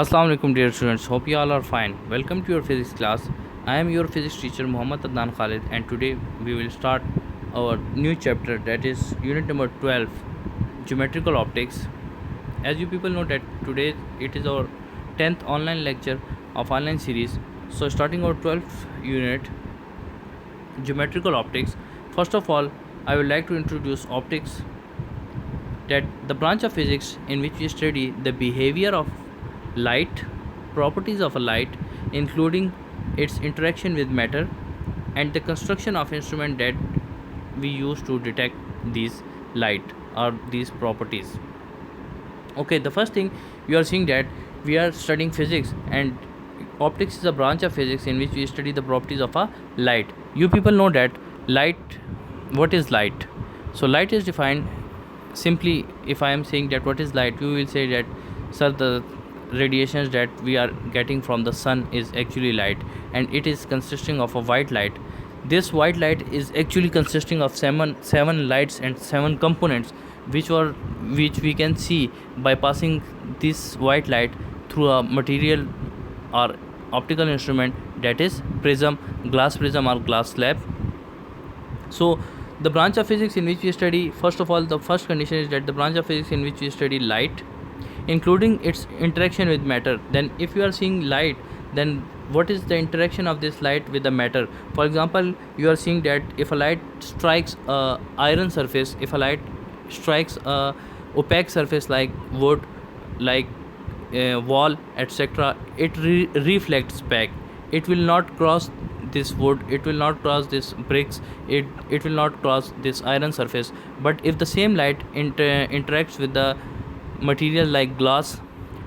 Assalamu alaikum dear students, hope you all are fine. Welcome to your physics class. I am your physics teacher Muhammad Adnan Khalid, and today we will start our new chapter, that is unit number 12, geometrical optics. As you people know that today it is our 10th online lecture of online series. So starting our 12th unit, geometrical optics. First of all, I would like to introduce optics, that the branch of physics in which we study the behavior of light, properties of a light, including its interaction with matter, and the construction of instrument that we use to detect these light or these properties. Okay, the first thing you are seeing that we are studying physics, and optics is a branch of physics in which we study the properties of a light. You people know that light, what is light? So light is defined simply. If I am saying that what is light, you will say that sir, the radiations that we are getting from the sun is actually light, and it is consisting of a white light. This white light is actually consisting of seven lights and seven components, which we can see by passing this white light through a material or optical instrument, that is prism, glass prism or glass slab. So the branch of physics in which we study, first of all, the first condition is that the branch of physics in which we study light, including its interaction with matter. Then if you are seeing light, then what is the interaction of this light with the matter? For example, you are seeing that if a light strikes a iron surface, if a light strikes a opaque surface like wood, like wall, etc., it reflects back. It will not cross this wood, it will not cross this bricks, it will not cross this iron surface. But if the same light interacts with the material like glass,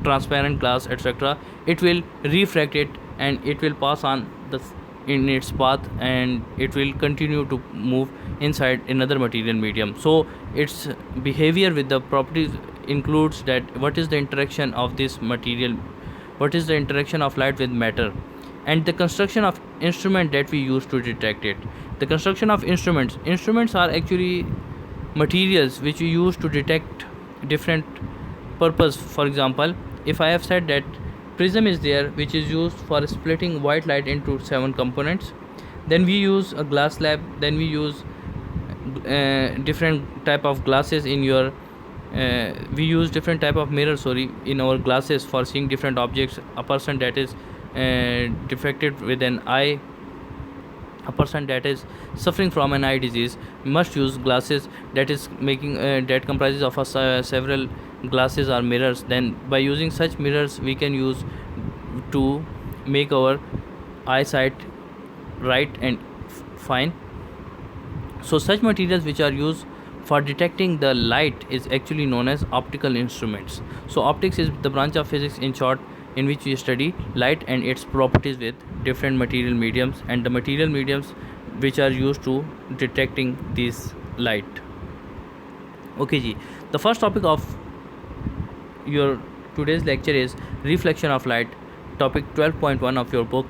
transparent glass, etc., it will refract it, and it will pass on the in its path, and it will continue to move inside another material medium. So its behavior with the properties includes that what is the interaction of this material, what is the interaction of light with matter, and the construction of instrument that we use to detect it. The construction of instruments are actually materials which we use to detect different purpose. For example, if I have said that prism is there, which is used for splitting white light into seven components, then we use a glass slab, then we use different type of glasses in your we use different type of mirror, sorry, in our glasses for seeing different objects. A person that is defected with an eye, a person that is suffering from an eye disease, must use glasses that is making that comprises of several glasses or mirrors. Then by using such mirrors, we can use to make our eyesight right and fine. So such materials which are used for detecting the light is actually known as optical instruments. So optics is the branch of physics, in short, in which we study light and its properties with different material mediums, and the material mediums which are used to detecting this light. Okay ji, the first topic of your today's lecture is reflection of light, topic 12.1 of your book.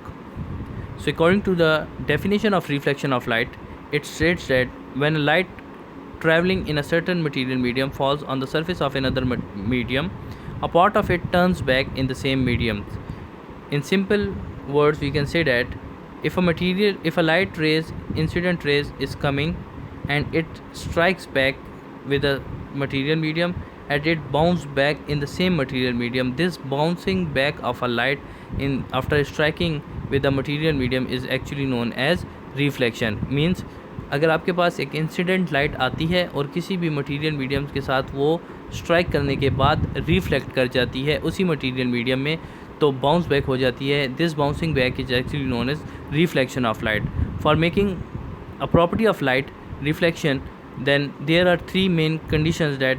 So according to the definition of reflection of light, it states that when a light traveling in a certain material medium falls on the surface of another medium, a part of it turns back in the same medium. In simple words, we can say that if a light rays, incident rays is coming, and it strikes back with a material medium, and it bounces back in the same material medium, this bouncing back of a light in after striking with the material medium is actually known as reflection. Means अगर आपके पास एक incident light आती है और किसी भी material medium के साथ वो स्ट्राइक करने के बाद रिफ्लेक्ट कर जाती है उसी मटेरियल मीडियम में, तो बाउंस बैक हो जाती है. This bouncing back is actually known as reflection of light. For making a property of light reflection, then there are three main conditions, that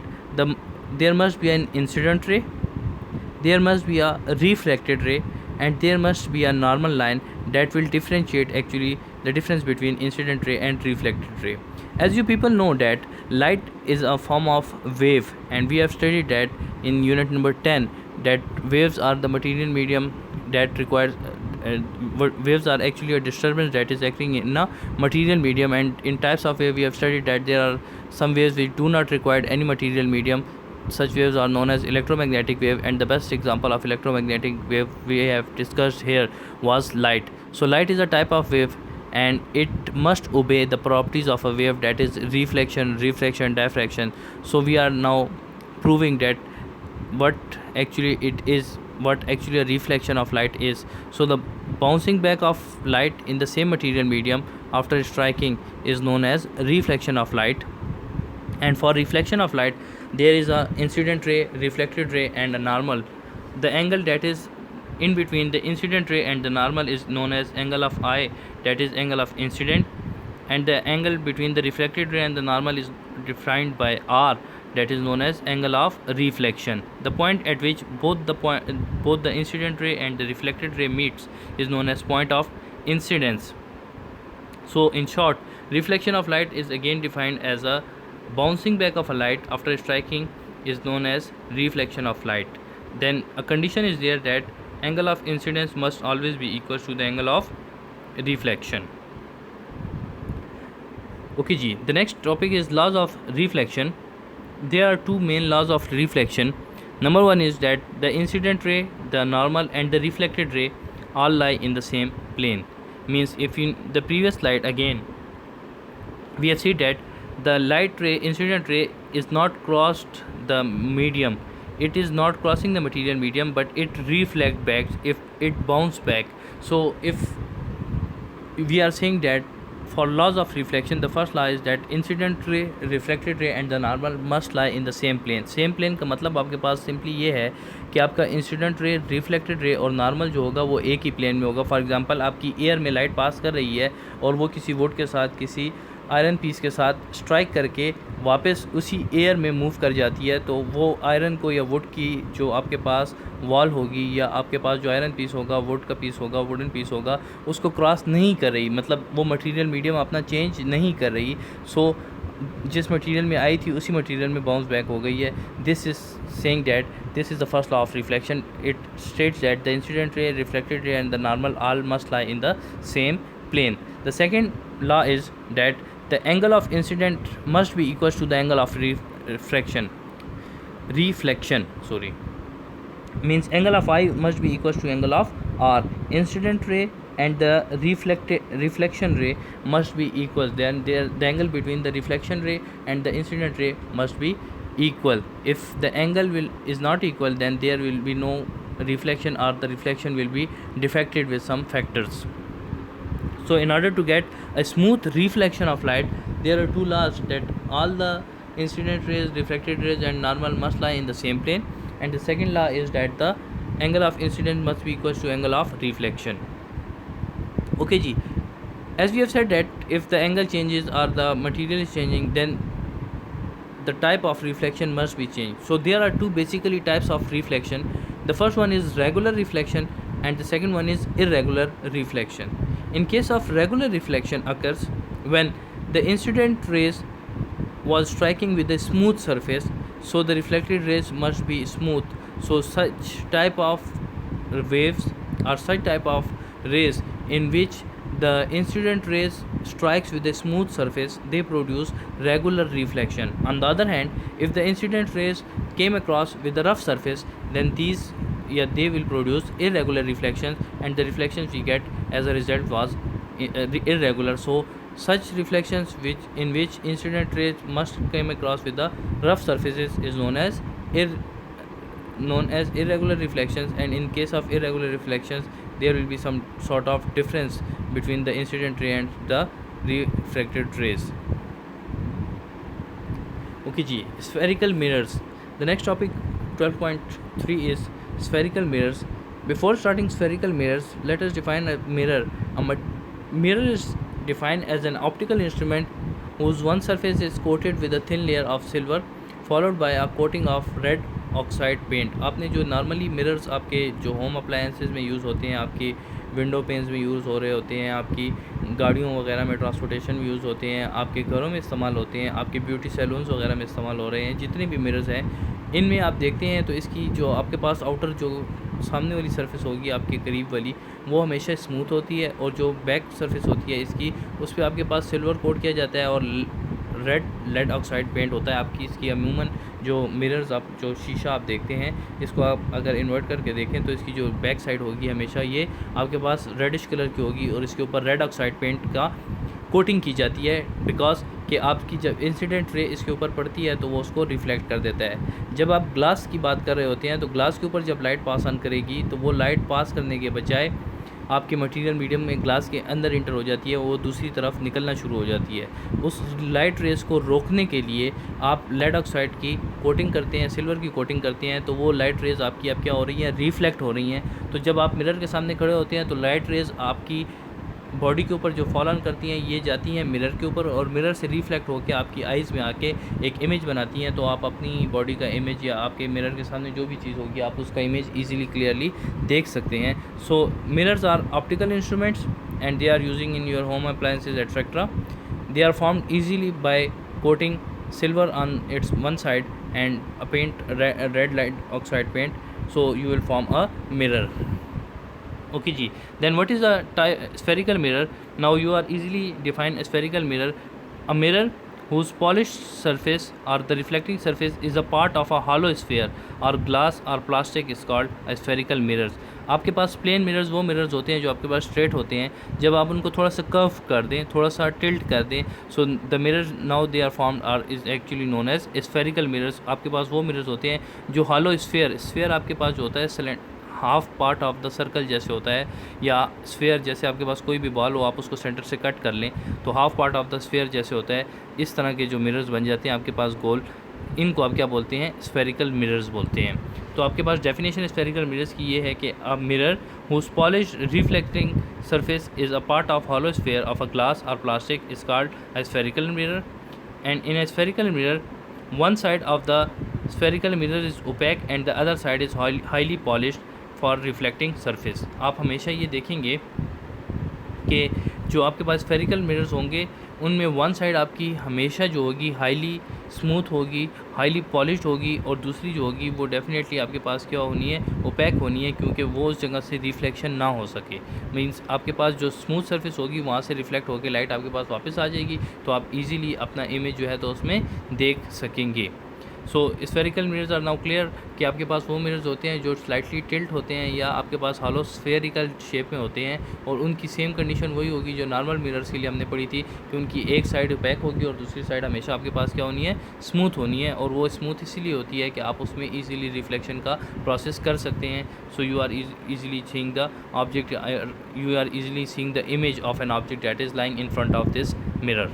there must be an incident ray, there must be a refracted ray, and there must be a normal line that will differentiate actually the difference between incident ray and reflected ray. As you people know that light is a form of wave, and we have studied that in unit number 10, that waves are the material medium that requires waves are actually a disturbance that is acting in a material medium. And in types of wave, we have studied that there are some waves which do not require any material medium, such waves are known as electromagnetic wave, and the best example of electromagnetic wave we have discussed here was light. So light is a type of wave, and it must obey the properties of a wave, that is reflection, refraction, diffraction. So we are now proving that what actually it is, what actually a reflection of light is. So the bouncing back of light in the same material medium after striking is known as reflection of light. And for reflection of light, there is a incident ray, reflected ray, and a normal. The angle that is in between the incident ray and the normal is known as angle of I, that is angle of incident. And the angle between the reflected ray and the normal is defined by R, that is known as angle of reflection. The point at which both the incident ray and the reflected ray meets is known as point of incidence. So in short, reflection of light is again defined as a bouncing back of a light after striking is known as reflection of light. Then a condition is there that angle of incidence must always be equal to the angle of reflection. Okay ji, the next topic is laws of reflection. There are two main laws of reflection. Number one is that the incident ray, the normal, and the reflected ray all lie in the same plane. Means if in the previous slide again we have seen that the light ray, incident ray, is not crossed the medium, it is not crossing the material medium, but it reflect back, if it bounce back. So if we are saying that for laws of reflection, the first law is that incident ray, reflected ray, and the normal must lie in the same plane. Same plane का मतलब आपके पास simply ये है कि आपका incident ray, reflected रे और normal जो होगा वो एक ही प्लेन में होगा. फॉर एग्जांपल आपकी एयर में लाइट पास कर रही है और वो किसी वुड के साथ, किसी आयरन पीस के साथ स्ट्राइक करके वापस उसी एयर में मूव कर जाती है, तो वो आयरन को या वुड की जो आपके पास वॉल होगी या आपके पास जो आयरन पीस होगा, वुड का पीस होगा, वुडन पीस होगा, उसको क्रॉस नहीं कर रही, मतलब वो मटेरियल मीडियम अपना चेंज नहीं कर रही. सो जिस मटेरियल में आई थी उसी मटेरियल में बाउंस बैक हो गई है. This is saying that this is the first law of reflection. It states that the incident ray, reflected ray, and the normal all must lie in the same plane. The second law is that the angle of incident must be equal to the angle of reflection. Means angle of I must be equal to angle of R. Incident ray and the reflection ray must be equal. Then the angle between the reflection ray and the incident ray must be equal. If the angle is not equal, then there will be no reflection, or the reflection will be defected with some factors. So in order to get a smooth reflection of light, there are two laws, that all the incident rays, reflected rays, and normal must lie in the same plane. And the second law is that the angle of incident must be equal to angle of reflection. Okay ji, as we have said that if the angle changes or the material is changing, then the type of reflection must be changed. So there are two basically types of reflection. The first one is regular reflection, and the second one is irregular reflection. In case of regular reflection occurs when the incident rays was striking with a smooth surface, so the reflected rays must be smooth. So such type of waves or such type of rays in which the incident rays strikes with a smooth surface, they produce regular reflection. On the other hand, if the incident rays came across with a rough surface, then they will produce irregular reflections, and the reflections we get as a result was irregular. So such reflections in which incident rays must come across with the rough surfaces is known as irregular reflections. And in case of irregular reflections, there will be some sort of difference between the incident ray and the refracted rays. Okay ji, spherical mirrors. The next topic 12.3 is spherical mirrors. Before starting spherical mirrors, let us define a mirror. Mirror is defined as an optical instrument whose one surface is coated with a thin layer of silver followed by a coating of red oxide paint. आपने जो normally mirrors आपके जो home appliances में use होते हैं, आपकी window pens में use हो रहे होते हैं, आपकी गाड़ियों वगैरह में ट्रांसपोर्टेशन में यूज़ होते हैं, आपके घरों में इस्तेमाल होते हैं, आपके ब्यूटी सैलून्स वगैरह में इस्तेमाल हो रहे हैं, जितने भी मिरर्स हैं इनमें आप देखते हैं तो इसकी जो आपके पास आउटर जो सामने वाली सरफेस होगी आपके करीब वाली, वो हमेशा स्मूथ होती है, और जो बैक सरफेस होती है इसकी, उस पर आपके पास सिल्वर कोट किया जाता है और रेड लेड ऑक्साइड पेंट होता है आपकी इसकी अमूमन जो मिरर्स आप जो शीशा आप देखते हैं इसको आप अगर इन्वर्ट करके देखें तो इसकी जो बैक साइड होगी हमेशा ये आपके पास रेडिश कलर की होगी और इसके ऊपर रेड ऑक्साइड पेंट का कोटिंग की जाती है, बिकॉज कि आपकी जब इंसिडेंट रे इसके ऊपर पड़ती है तो वो उसको रिफ्लेक्ट कर देता है। जब आप ग्लास की बात कर रहे होते हैं तो ग्लास के ऊपर जब लाइट पास ऑन करेगी तो वो लाइट पास करने के बजाय आपके मटेरियल मीडियम में ग्लास के अंदर इंटर हो जाती है, वो दूसरी तरफ निकलना शुरू हो जाती है। उस लाइट रेस को रोकने के लिए आप लेड ऑक्साइड की कोटिंग करते हैं, सिल्वर की कोटिंग करते हैं, तो वो लाइट रेज़ आपकी अब क्या हो रही हैं, रिफ्लेक्ट हो रही हैं। तो जब आप मिरर के सामने खड़े होते हैं तो लाइट रेज़ आपकी बॉडी के ऊपर जो फॉल ऑन करती हैं ये जाती हैं मिरर के ऊपर और मिरर से रिफ्लेक्ट होकर आपकी आइज़ में आके एक इमेज बनाती हैं। तो आप अपनी बॉडी का इमेज या आपके मिरर के सामने जो भी चीज़ होगी आप उसका इमेज इजीली क्लियरली देख सकते हैं। So mirrors are optical instruments and they are using in your home appliances etcetera. They are formed easily by coating silver on its one side and a paint red light oxide paint, so you will form a mirror. Okay जी, then what is a spherical mirror? Now you are easily define a spherical mirror. A mirror whose polished surface or the reflecting surface is a part of a hollow sphere or glass or plastic is called a spherical mirrors. आपके पास plane mirrors वो mirrors होते हैं जो आपके पास straight होते हैं, जब आप उनको थोड़ा सा कर्व कर दें, थोड़ा सा टिल्ट कर दें, so the mirrors now they are formed are is actually known as spherical mirrors. आपके पास वो मिरर्स होते हैं जो हॉलो स्फेयर आपके पास जो होता है half part of the circle जैसे होता है, या स्फेयर जैसे आपके पास कोई भी बॉल हो आप उसको सेंटर से कट कर लें तो half part of the sphere जैसे होता है, इस तरह के जो मिरर्स बन जाते हैं आपके पास गोल, इनको आप क्या बोलते हैं, स्फेरिकल मिरर्स बोलते हैं। तो आपके पास डेफिनेशन स्फेरिकल मिरर्स की ये है कि a mirror whose polished reflecting surface is a part of hollow sphere of a glass और plastic is called a spherical mirror. And in a spherical mirror one side of the spherical mirror is opaque and the other side is highly polished for reflecting surface। आप हमेशा ये देखेंगे कि जो आपके पास spherical mirrors होंगे उनमें one side आपकी हमेशा जो होगी हाईली स्मूथ होगी, हाईली पॉलिश्ड होगी, और दूसरी जो होगी वो डेफिनेटली आपके पास क्या होनी है, ओपैक होनी है, क्योंकि वो उस जगह से रिफ्लेक्शन ना हो सके। मींस आपके पास जो स्मूथ सरफेस होगी वहाँ से रिफ्लेक्ट होकर लाइट आपके पास वापस आ जाएगी, तो आप इजीली अपना इमेज जो है तो उसमें देख सकेंगे। So spherical mirrors are now clear कि आपके पास वो मिरर्स होते हैं जो स्लाइटली टिल्ट होते हैं या आपके पास हॉलो स्फेरिकल शेप में होते हैं, और उनकी सेम कंडीशन वही होगी जो नॉर्मल मिरर्स के लिए हमने पढ़ी थी कि उनकी एक साइड पैक होगी और दूसरी साइड हमेशा आपके पास क्या होनी है, स्मूथ होनी है। और वो स्मूथ इसीलिए होती है कि आप उसमें ईजिली रिफ्लेक्शन का प्रोसेस कर सकते हैं। So you are easily seeing the object, you are easily seeing the image of an object that is lying in front of this mirror.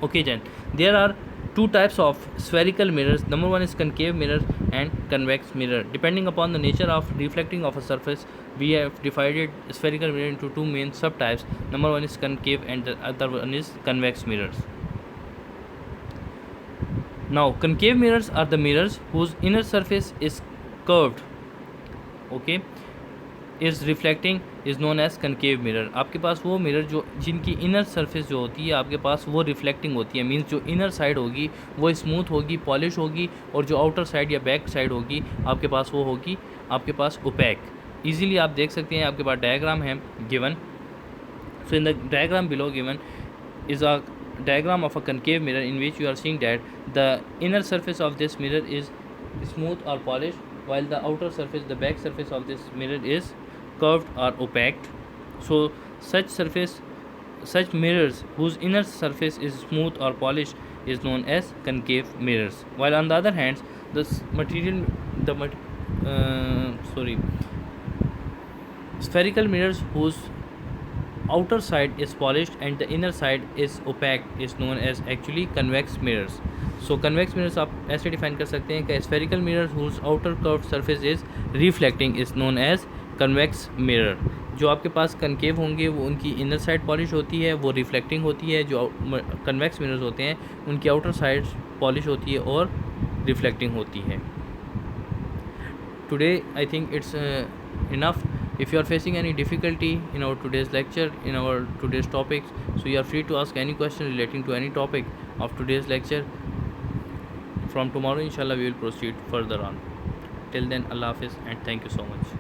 Okay then, there are two types of spherical mirrors. Number one is concave mirror and convex mirror. Depending upon the nature of reflecting of a surface, we have divided spherical mirror into two main subtypes. Number one is concave and the other one is convex mirrors. Now concave mirrors are the mirrors whose inner surface is curved, okay, is reflecting is known as concave mirror. आपके पास वो mirror जो जिनकी inner surface जो होती है आपके पास वो रिफ्लेक्टिंग होती है, मींस जो इनर साइड होगी वो स्मूथ होगी, पॉलिश होगी, और जो आउटर साइड या बैक साइड होगी आपके पास वो होगी आपके पास ओपैक। इजीली आप देख सकते हैं, आपके पास डायग्राम है given. So in the diagram below given is a diagram of a concave mirror in which you are seeing that the inner surface of this mirror is smooth or polished, while the outer surface, the back surface of this mirror is curved or opaque. So such mirrors whose inner surface is smooth or polished is known as concave mirrors, while on the other hand spherical mirrors whose outer side is polished and the inner side is opaque is known as actually convex mirrors. So convex mirrors आप ऐसे define कर सकते हैं कि spherical mirrors whose outer curved surface is reflecting is known as convex mirror. जो आपके पास concave होंगे वो उनकी इनर साइड पॉलिश होती है, वो रिफ्लेक्टिंग होती है। जो कन्वेक्स मिरर्स होते हैं उनकी आउटर साइड पॉलिश होती है और रिफ्लेक्टिंग होती है। Today I think it's enough. If you are facing any difficulty in our today's lecture, in our today's topics, so you are free to ask any question relating to any topic of today's lecture. From tomorrow inshallah we will proceed further on. Till then, Allah Hafiz and thank you so much.